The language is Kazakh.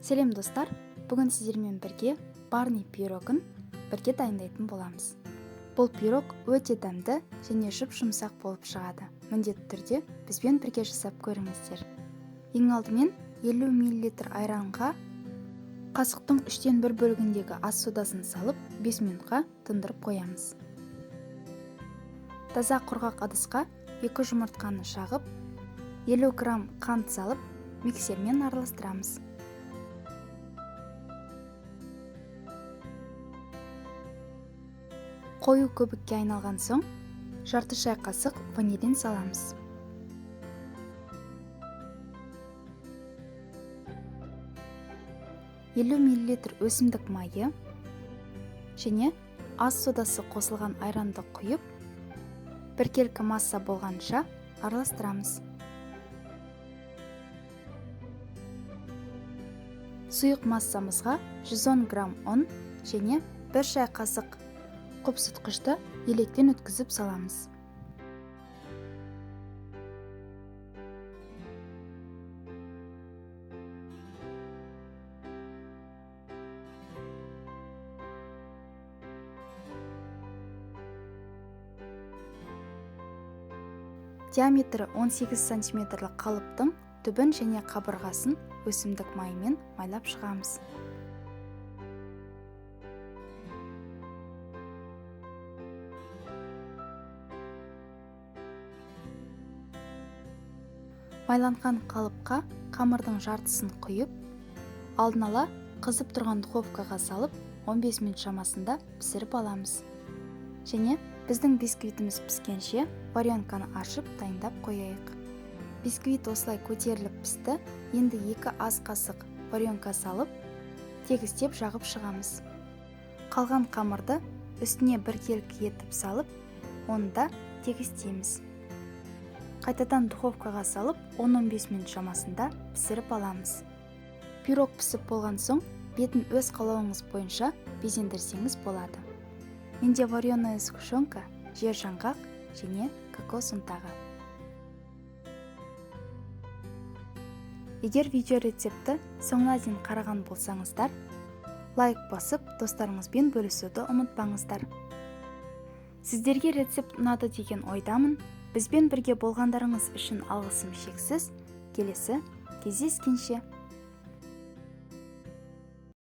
Сәлем достар, бүгін сіздермен бірге барни пирогын бірге дайындайтын боламыз. Бұл пирог өте дәмді және жұп-жұмсақ болып шығады. Міндетті түрде бізбен бірге жасап көріңіздер. Ең алдымен 50 мл айранға қасықтың 1/3 бөлігіндегі ас содасын салып 5 минутқа тұндырып қоямыз. Таза құрғақ ыдысқа 2 жұмыртқаны шағып, 50 грамм қант салып, миксермен араластырамыз. Қою көбікке айналған соң, жарты шай қасық ванилин саламыз. мл өсімдік майы және ас содасы қосылған айранды құйып, біркелкі масса болғанша араластырамыз. Сұйық массамызға 110 грамм ұн және 1 шай қасық қопсытқышты електен өткізіп саламыз. Диаметрі 18 см қалыптың түбін және қабырғасын өсімдік майымен майлап шығамыз. Майланған қалыпқа қамырдың жартысын құйып, алдын ала қызып тұрған духовкаға салып 15 минут шамасында пісіріп аламыз. Және біздің бисквитіміз піскенше варенканы ашып дайындап қояйық. Бисквит осылай көтеріліп пісті. Енді 2 ас қасық варенка салып, тегістеп жағып шығамыз. Қалған қамырды үстіне біркелкі етіп салып, оны да тегістейміз. Қайтадан духовкаға салып 10-15 минут шамасында пісіріп аламыз. Пирог пісіп болған соң, бетін өз қалауыңыз бойынша безендірсеңіз болады. Менде вареная сгущенка, жер жаңғақ және кокос ұнтағы. Егер видео рецепті соңына дейін қараған болсаңыздар, лайк басып, достарыңызбен бөлісуді ұмытпаңыздар. Сіздерге рецепт ұнады деген ойдамын. Бізбен бірге болғандарыңыз үшін алғысым шексіз. Келесі кездескенше.